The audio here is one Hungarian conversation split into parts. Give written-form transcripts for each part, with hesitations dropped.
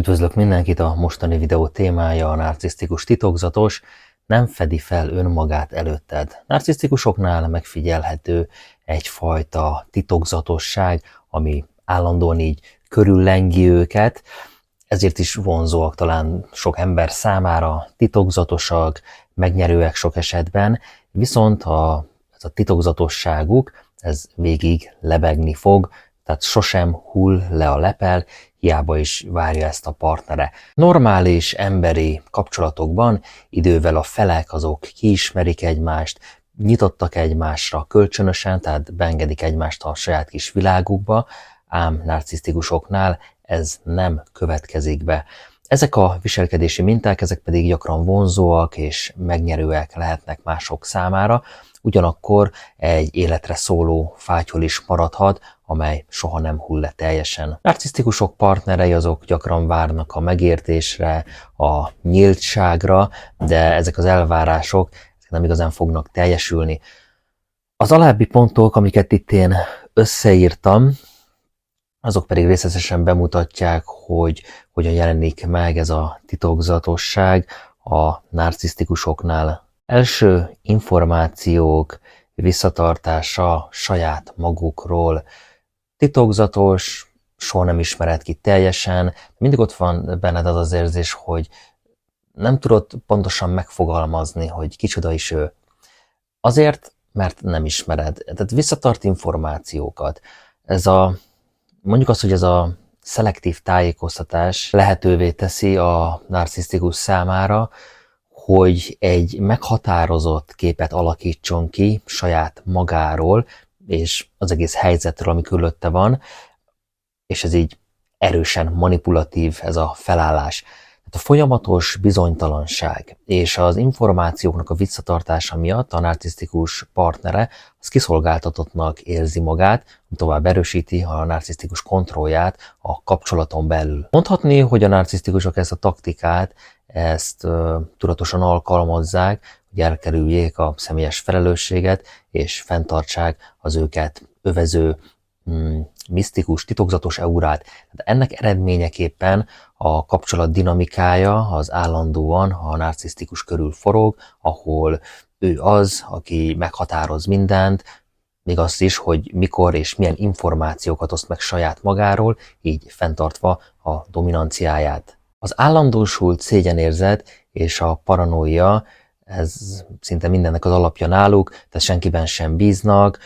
Üdvözlök mindenkit, a mostani videó témája a narcisztikus titokzatos, nem fedi fel önmagát előtted. Narcisztikusoknál megfigyelhető egyfajta titokzatosság, ami állandóan így körüllengi őket, ezért is vonzóak talán sok ember számára, titokzatosak, megnyerőek sok esetben, viszont ez a titokzatosságuk, ez végig lebegni fog, tehát sosem hull le a lepel, hiába is várja ezt a partnere. Normális emberi kapcsolatokban idővel a felek azok kiismerik egymást, nyitottak egymásra kölcsönösen, tehát beengedik egymást a saját kis világukba, ám narcisztikusoknál ez nem következik be. Ezek a viselkedési minták, ezek pedig gyakran vonzóak és megnyerőek lehetnek mások számára, ugyanakkor egy életre szóló fátyol is maradhat, amely soha nem hull le teljesen. Narcisztikusok partnerei azok gyakran várnak a megértésre, a nyíltságra, de ezek az elvárások nem igazán fognak teljesülni. Az alábbi pontok, amiket itt én összeírtam, azok pedig részletesen bemutatják, hogy hogyan jelenik meg ez a titokzatosság a narcisztikusoknál. Első információk visszatartása saját magukról. Titokzatos, soha nem ismered ki teljesen, mindig ott van benned az az érzés, hogy nem tudod pontosan megfogalmazni, hogy kicsoda is ő. Azért, mert nem ismered. Tehát visszatart információkat. Mondjuk azt, hogy ez a szelektív tájékoztatás lehetővé teszi a narcisztikus számára, hogy egy meghatározott képet alakítson ki saját magáról, és az egész helyzetről, ami körülötte van, és ez így erősen manipulatív ez a felállás. Tehát a folyamatos bizonytalanság és az információknak a visszatartása miatt a narcisztikus partnere az kiszolgáltatottnak érzi magát, tovább erősíti a narcisztikus kontrollját a kapcsolaton belül. Mondhatni, hogy a narcisztikusok ezt a taktikát, ezt tudatosan alkalmazzák, hogy elkerüljék a személyes felelősséget, és fenntartsák az őket övező misztikus, titokzatos aurát. Ennek eredményeképpen a kapcsolat dinamikája az állandóan a narcisztikus körül forog, ahol ő az, aki meghatároz mindent, még azt is, hogy mikor és milyen információkat oszt meg saját magáról, így fenntartva a dominanciáját. Az állandósult szégyenérzet és a paranoia, ez szinte mindennek az alapja náluk, tehát senkiben sem bíznak,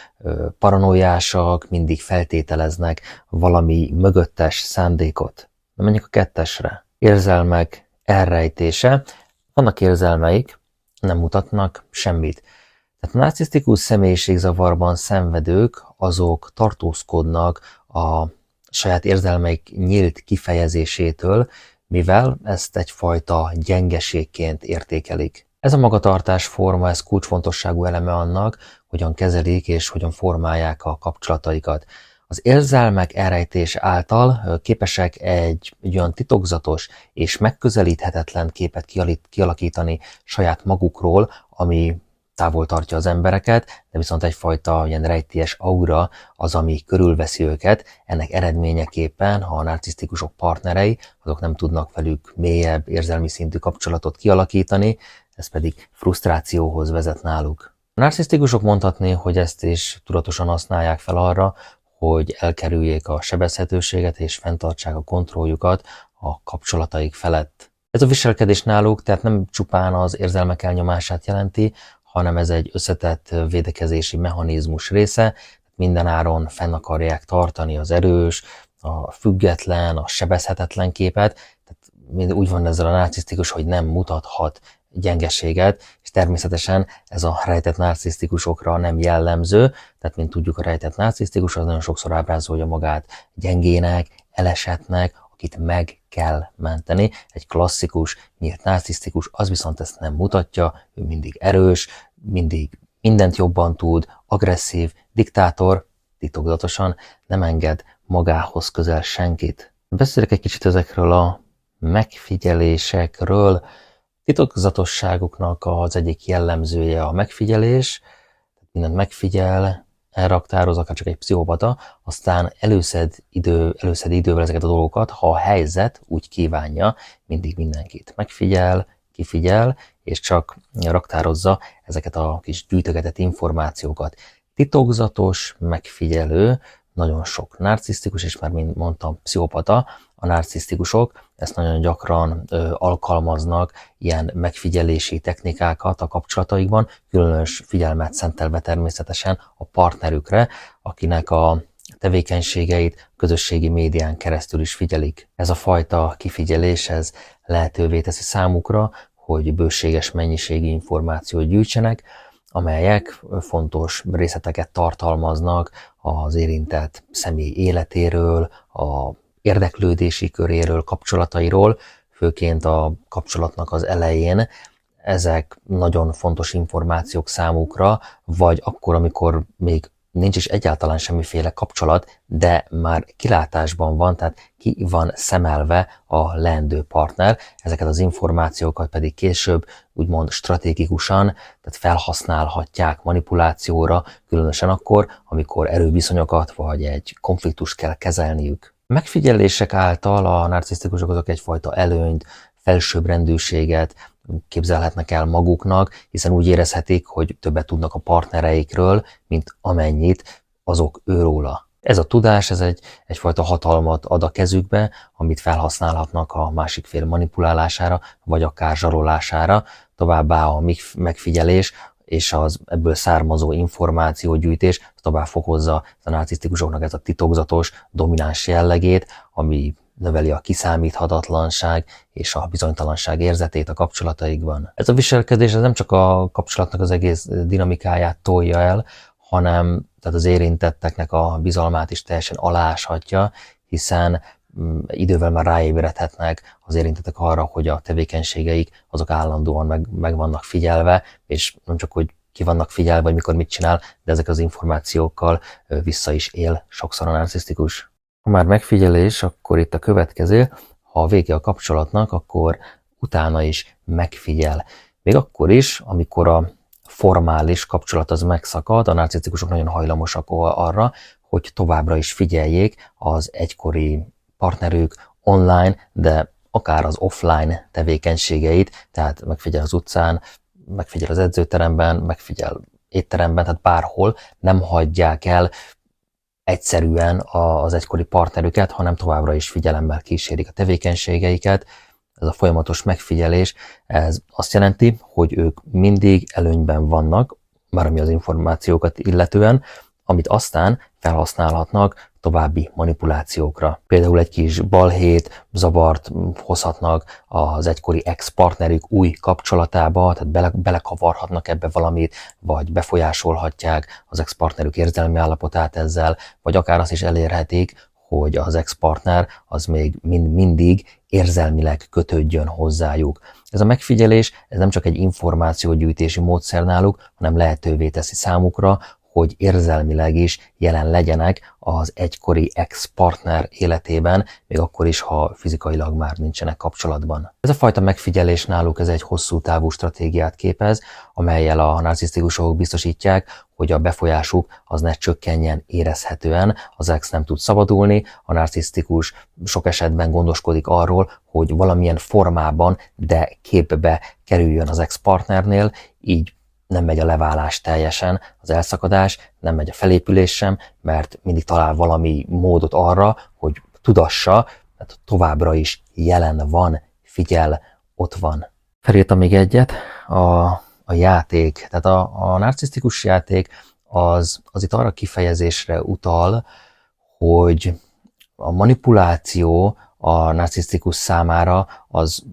paranoiásak, mindig feltételeznek valami mögöttes szándékot. De menjünk a kettesre. Érzelmek elrejtése. Vannak érzelmeik, nem mutatnak semmit. Tehát a narcisztikus személyiségzavarban szenvedők, azok tartózkodnak a saját érzelmeik nyílt kifejezésétől, mivel ezt egyfajta gyengeségként értékelik. Ez a magatartásforma, ez kulcsfontosságú eleme annak, hogyan kezelik és hogyan formálják a kapcsolataikat. Az érzelmek elrejtés által képesek egy olyan titokzatos és megközelíthetetlen képet kialakítani saját magukról, ami távol tartja az embereket, de viszont egyfajta ilyen rejtélyes aura az, ami körülveszi őket. Ennek eredményeképpen, ha a narcisztikusok partnerei, azok nem tudnak velük mélyebb érzelmi szintű kapcsolatot kialakítani, ez pedig frusztrációhoz vezet náluk. A narcisztikusok mondhatni, hogy ezt is tudatosan használják fel arra, hogy elkerüljék a sebezhetőséget és fenntartsák a kontrolljukat a kapcsolataik felett. Ez a viselkedés náluk tehát nem csupán az érzelmek elnyomását jelenti, hanem ez egy összetett védekezési mechanizmus része, mindenáron fenn akarják tartani az erős, a független, a sebezhetetlen képet, tehát úgy van ezzel a narcisztikus, hogy nem mutathat gyengeséget, és természetesen ez a rejtett narcisztikusokra nem jellemző, tehát mint tudjuk, a rejtett narcisztikus az nagyon sokszor ábrázolja magát gyengének, elesettnek, akit meg kell menteni. Egy klasszikus, nyílt narcisztikus, az viszont ezt nem mutatja, ő mindig erős, mindig mindent jobban tud, agresszív, diktátor, titokzatosan nem enged magához közel senkit. Beszélek egy kicsit ezekről a megfigyelésekről. Titokzatosságuknak az egyik jellemzője a megfigyelés, mindent megfigyel, elraktároz, akár csak egy pszichopata, aztán előszed idővel ezeket a dolgokat, ha a helyzet úgy kívánja, mindig mindenkit megfigyel, kifigyel, és csak raktározza ezeket a kis gyűjtögetett információkat. Titokzatos, megfigyelő, nagyon sok narcisztikus, és már mint mondtam, pszichopata, a narcisztikusok ezt nagyon gyakran alkalmaznak, ilyen megfigyelési technikákat a kapcsolataikban, különös figyelmet szentelve természetesen a partnerükre, akinek a tevékenységeit közösségi médián keresztül is figyelik. Ez a fajta kifigyelés, ez lehetővé teszi számukra, hogy bőséges mennyiségű információt gyűjtsenek, amelyek fontos részleteket tartalmaznak az érintett személy életéről, a érdeklődési köréről, kapcsolatairól, főként a kapcsolatnak az elején. Ezek nagyon fontos információk számukra, vagy akkor, amikor még nincs is egyáltalán semmiféle kapcsolat, de már kilátásban van, tehát ki van szemelve a leendő partner. Ezeket az információkat pedig később úgymond stratégikusan, tehát felhasználhatják manipulációra, különösen akkor, amikor erőviszonyokat vagy egy konfliktust kell kezelniük. Megfigyelések által a narcisztikusok azok egyfajta előnyt, felsőbbrendűséget képzelhetnek el maguknak, hiszen úgy érezhetik, hogy többet tudnak a partnereikről, mint amennyit azok őróla. Ez a tudás, ez egyfajta hatalmat ad a kezükbe, amit felhasználhatnak a másik fél manipulálására, vagy akár zsarolására. Továbbá a megfigyelés és az ebből származó információgyűjtés tovább fokozza a narcisztikusoknak ez a titokzatos, domináns jellegét, ami növeli a kiszámíthatatlanság és a bizonytalanság érzetét a kapcsolataikban. Ez a viselkedés ez nem csak a kapcsolatnak az egész dinamikáját tolja el, hanem tehát az érintetteknek a bizalmát is teljesen aláshatja, hiszen idővel már ráébredhetnek az érintettek arra, hogy a tevékenységeik azok állandóan meg vannak figyelve, és nem csak, hogy ki vannak figyelve, vagy mikor mit csinál, de ezek az információkkal vissza is él sokszor a narcisztikus. Ha már megfigyelés, akkor itt a következő, ha a vége a kapcsolatnak, akkor utána is megfigyel. Még akkor is, amikor a formális kapcsolat az megszakad, a narcisztikusok nagyon hajlamosak arra, hogy továbbra is figyeljék az egykori partnerük online, de akár az offline tevékenységeit, tehát megfigyel az utcán, megfigyel az edzőteremben, megfigyel étteremben, tehát bárhol nem hagyják el egyszerűen az egykori partnerüket, hanem továbbra is figyelemmel kísérik a tevékenységeiket. Ez a folyamatos megfigyelés, ez azt jelenti, hogy ők mindig előnyben vannak, már ami az információkat illetően, amit aztán felhasználhatnak további manipulációkra. Például egy kis balhét, zavart hozhatnak az egykori ex-partnerük új kapcsolatába, tehát belekavarhatnak ebbe valamit, vagy befolyásolhatják az ex-partnerük érzelmi állapotát ezzel, vagy akár azt is elérhetik, hogy az ex-partner az még mindig érzelmileg kötődjön hozzájuk. Ez a megfigyelés, ez nem csak egy információgyűjtési módszer náluk, hanem lehetővé teszi számukra, hogy érzelmileg is jelen legyenek az egykori ex-partner életében, még akkor is, ha fizikailag már nincsenek kapcsolatban. Ez a fajta megfigyelés náluk ez egy hosszú távú stratégiát képez, amellyel a narcisztikusok biztosítják, hogy a befolyásuk az ne csökkenjen érezhetően, az ex nem tud szabadulni, a narcisztikus sok esetben gondoskodik arról, hogy valamilyen formában, de képbe kerüljön az ex-partnernél, így nem megy a leválás teljesen, az elszakadás, nem megy a felépülés sem, mert mindig talál valami módot arra, hogy tudassa, mert továbbra is jelen van, figyel, ott van. Felírtam még egyet, a játék, tehát a narcisztikus játék az itt arra kifejezésre utal, hogy a manipuláció a narcisztikus számára az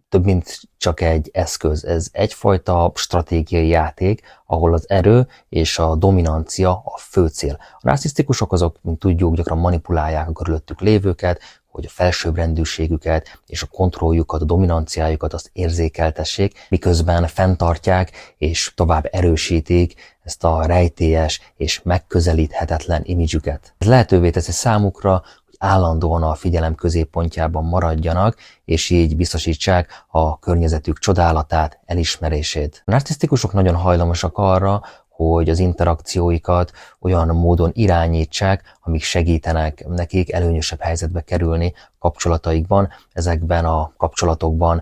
több, mint csak egy eszköz. Ez egyfajta stratégiai játék, ahol az erő és a dominancia a fő cél. A narcisztikusok azok, mint tudjuk, gyakran manipulálják a körülöttük lévőket, hogy a felsőbbrendűségüket és a kontrolljukat, a dominanciájukat azt érzékeltessék, miközben fenntartják és tovább erősítik ezt a rejtélyes és megközelíthetetlen imidzsüket. Ez lehetővé teszi számukra, állandóan a figyelem középpontjában maradjanak, és így biztosítsák a környezetük csodálatát, elismerését. A narcisztikusok nagyon hajlamosak arra, hogy az interakcióikat olyan módon irányítsák, amik segítenek nekik előnyösebb helyzetbe kerülni kapcsolataikban. Ezekben a kapcsolatokban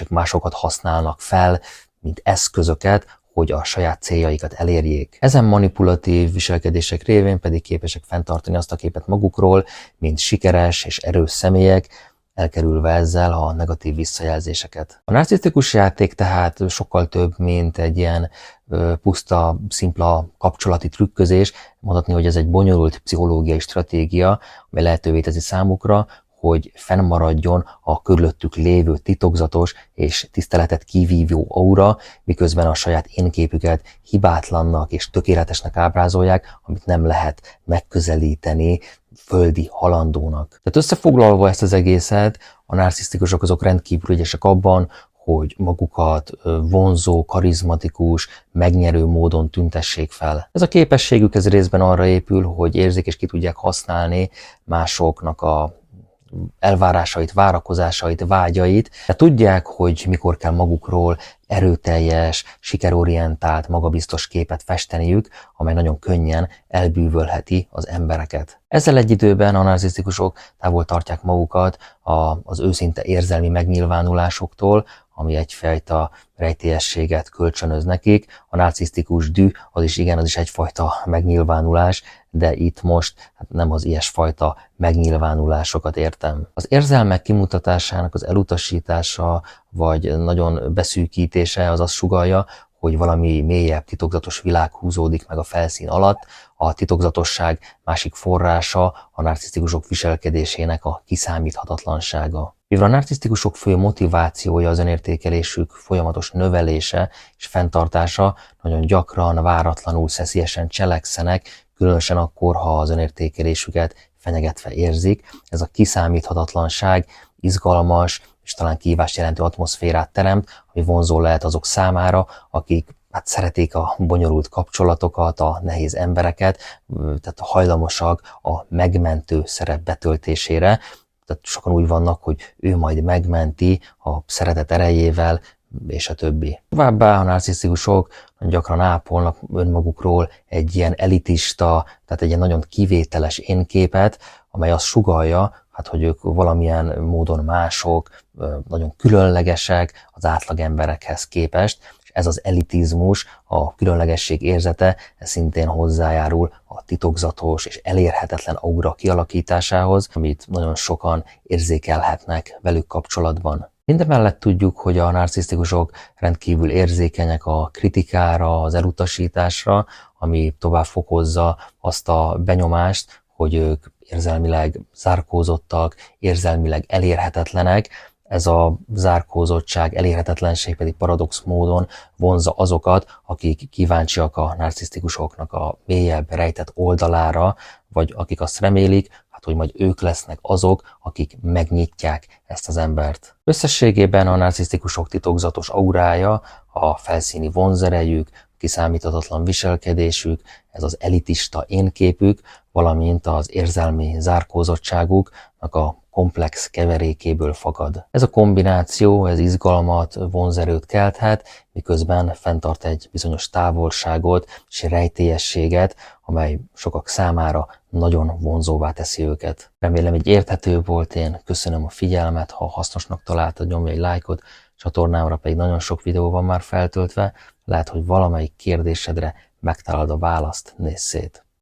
másokat használnak fel, mint eszközöket, hogy a saját céljaikat elérjék. Ezen manipulatív viselkedések révén pedig képesek fenntartani azt a képet magukról, mint sikeres és erős személyek, elkerülve ezzel a negatív visszajelzéseket. A narcisztikus játék tehát sokkal több, mint egy ilyen puszta, szimpla kapcsolati trükközés. Mondhatni, hogy ez egy bonyolult pszichológiai stratégia, amely lehetővé teszi számukra, hogy fennmaradjon a körülöttük lévő titokzatos és tiszteletet kivívó aura, miközben a saját énképüket hibátlannak és tökéletesnek ábrázolják, amit nem lehet megközelíteni földi halandónak. Tehát összefoglalva ezt az egészet, a narcisztikusok azok rendkívül ügyesek abban, hogy magukat vonzó, karizmatikus, megnyerő módon tüntessék fel. Ez a képességük ez részben arra épül, hogy érzik és ki tudják használni másoknak a elvárásait, várakozásait, vágyait, de tudják, hogy mikor kell magukról erőteljes, sikerorientált, magabiztos képet festeniük, amely nagyon könnyen elbűvölheti az embereket. Ezzel egy időben a narcisztikusok távol tartják magukat az őszinte érzelmi megnyilvánulásoktól, ami egyfajta rejtélyességet kölcsönöz nekik. A narcisztikus düh az is egyfajta megnyilvánulás, de itt most nem az ilyesfajta megnyilvánulásokat értem. Az érzelmek kimutatásának az elutasítása, vagy nagyon beszűkítése az azt sugallja, hogy valami mélyebb titokzatos világ húzódik meg a felszín alatt. A titokzatosság másik forrása a narcisztikusok viselkedésének a kiszámíthatatlansága. Mivel a narcisztikusok fő motivációja az önértékelésük folyamatos növelése és fenntartása, nagyon gyakran, váratlanul, szeszélyesen cselekszenek, különösen akkor, ha az önértékelésüket fenyegetve érzik. Ez a kiszámíthatatlanság izgalmas és talán kihívást jelentő atmoszférát teremt, ami vonzó lehet azok számára, akik szeretik a bonyolult kapcsolatokat, a nehéz embereket, tehát hajlamosak a megmentő szerep betöltésére. Tehát sokan úgy vannak, hogy ő majd megmenti a szeretet erejével, és a többi. Továbbá a narcisztikusok gyakran ápolnak önmagukról egy ilyen elitista, tehát egy ilyen nagyon kivételes énképet, amely azt sugallja, hogy ők valamilyen módon mások, nagyon különlegesek az átlag emberekhez képest, és ez az elitizmus, a különlegesség érzete, ez szintén hozzájárul a titokzatos és elérhetetlen aura kialakításához, amit nagyon sokan érzékelhetnek velük kapcsolatban. Mindemellett tudjuk, hogy a narcisztikusok rendkívül érzékenyek a kritikára, az elutasításra, ami tovább fokozza azt a benyomást, hogy ők érzelmileg zárkózottak, érzelmileg elérhetetlenek. Ez a zárkózottság, elérhetetlenség pedig paradox módon vonzza azokat, akik kíváncsiak a narcisztikusoknak a mélyebb, rejtett oldalára, vagy akik azt remélik, hogy majd ők lesznek azok, akik megnyitják ezt az embert. Összességében a narcisztikusok titokzatos aurája, a felszíni vonzerejük, kiszámíthatatlan viselkedésük, ez az elitista énképük, valamint az érzelmi zárkózottságuknak a komplex keverékéből fakad. Ez a kombináció, ez izgalmat, vonzerőt kelthet, miközben fenntart egy bizonyos távolságot és rejtélyességet, amely sokak számára nagyon vonzóvá teszi őket. Remélem, hogy érthető volt, én köszönöm a figyelmet, ha hasznosnak találtad, nyomj egy lájkot, csatornámra pedig nagyon sok videó van már feltöltve, lehet, hogy valamelyik kérdésedre megtalálod a választ, nézz szét!